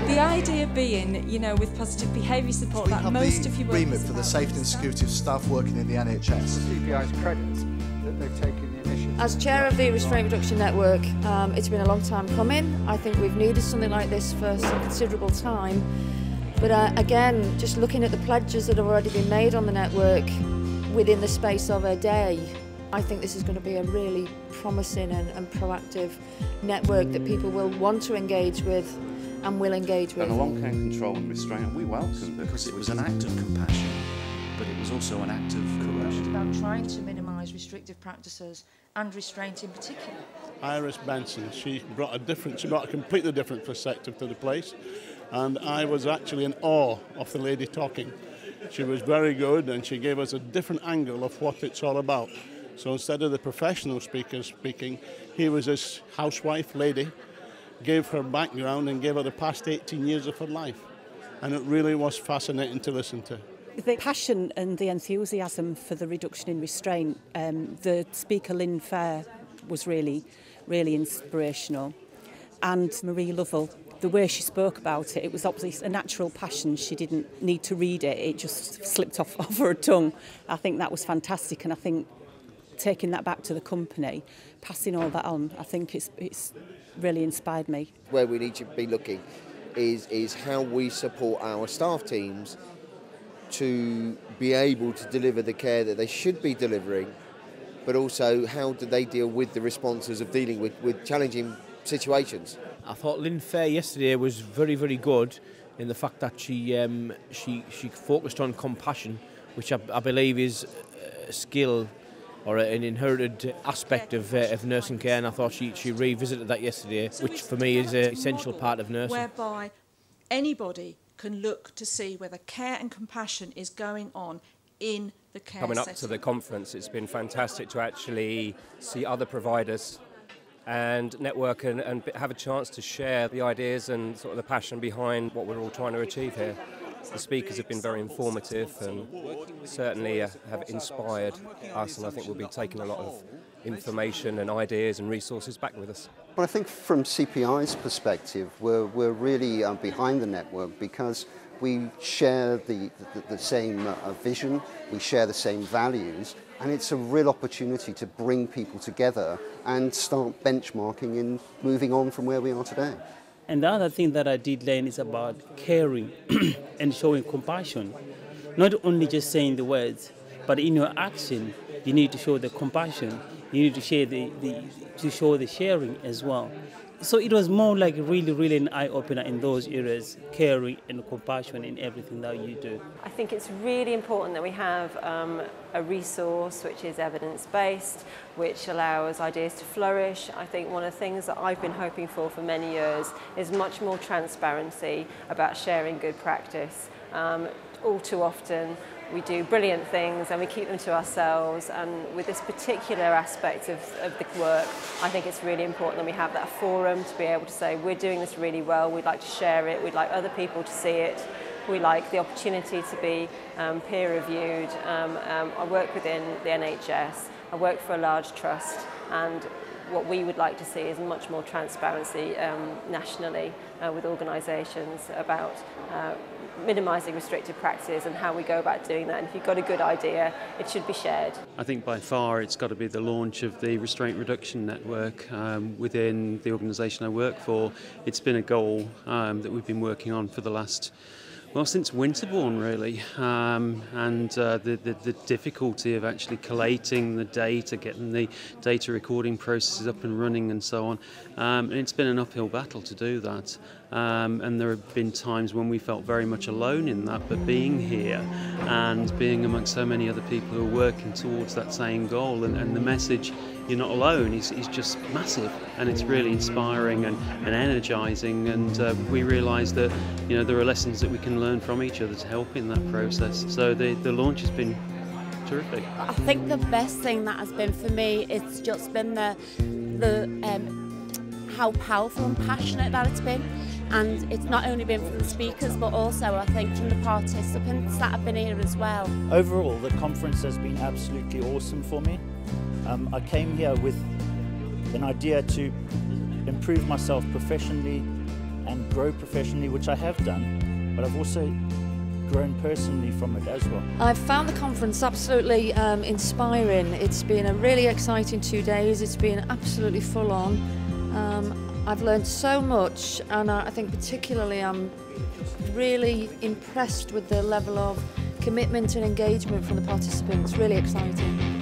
The idea being, you know, with positive behaviour support, that most of your work remit for the safety and security of staff working in the NHS. CPI's credit that they've taken the initiative. As chair of the Restraint Reduction Network, it's been a long time coming. I think we've needed something like this for some considerable time. But again, just looking at the pledges that have already been made on the network within the space of a day, I think this is going to be a really promising and proactive network that people will want to engage with and will engage with. And along came control and restraint, we welcomed because it was an act of compassion, but it was also an act of courage. It's about trying to minimise restrictive practices and restraint in particular. Iris Benson, she brought a completely different perspective to the place, and I was actually in awe of the lady talking. She was very good, and she gave us a different angle of what it's all about. So instead of the professional speaker speaking, here was this housewife lady, gave her background and gave her the past 18 years of her life. And it really was fascinating to listen to. The passion and the enthusiasm for the reduction in restraint, the speaker Lynn Fair was really, really inspirational. And Marie Lovell, the way she spoke about it, it was obviously a natural passion. She didn't need to read it, it just slipped off her tongue. I think that was fantastic, and I think taking that back to the company, passing all that on, I think it's really inspired me. Where we need to be looking is how we support our staff teams to be able to deliver the care that they should be delivering, but also how do they deal with the responses of dealing with challenging situations. I thought Lynn Fair yesterday was very, very good in the fact that she focused on compassion, which I believe is a skill or an inherited aspect of nursing care, and I thought she revisited that yesterday, which for me is an essential part of nursing. Whereby anybody can look to see whether care and compassion is going on in the care Coming up setting. to the conference, it's been fantastic to actually see other providers and network and have a chance to share the ideas and sort of the passion behind what we're all trying to achieve here. The speakers have been very informative and certainly have inspired us, and I think we'll be taking a lot of information and ideas and resources back with us. Well, I think from CPI's perspective, we're really behind the network because we share the same vision, we share the same values, and it's a real opportunity to bring people together and start benchmarking and moving on from where we are today. And the other thing that I did learn is about caring and showing compassion. Not only just saying the words, but in your action, you need to show the compassion. You need to share to show the sharing as well. So it was more like really an eye-opener in those areas, caring and compassion in everything that you do. I think it's really important that we have a resource which is evidence-based, which allows ideas to flourish. I think one of the things that I've been hoping for many years is much more transparency about sharing good practice. All too often we do brilliant things and we keep them to ourselves, and with this particular aspect of the work, I think it's really important that we have that forum to be able to say we're doing this really well, we'd like to share it, we'd like other people to see it, we like the opportunity to be peer reviewed. I work within the NHS, I work for a large trust, and what we would like to see is much more transparency nationally with organisations about minimising restrictive practices and how we go about doing that. And if you've got a good idea, it should be shared. I think by far it's got to be the launch of the Restraint Reduction Network within the organisation I work for. It's been a goal that we've been working on for the last, well, since Winterbourne really, and the difficulty of actually collating the data, getting the data recording processes up and running and so on. And it's been an uphill battle to do that. And there have been times when we felt very much alone in that, but being here and being amongst so many other people who are working towards that same goal, and the message, you're not alone, is just massive, and it's really inspiring and energising, and we realise that there are lessons that we can learn from each other to help in that process. So the launch has been terrific. I think the best thing that has been for me, it's just been how powerful and passionate that it's been. And it's not only been from the speakers, but also I think from the participants that have been here as well. Overall, the conference has been absolutely awesome for me. I came here with an idea to improve myself professionally and grow professionally, which I have done, but I've also grown personally from it as well. I've found the conference absolutely inspiring. It's been a really exciting 2 days. It's been absolutely full on. I've learned so much, and I think particularly I'm really impressed with the level of commitment and engagement from the participants. Really exciting.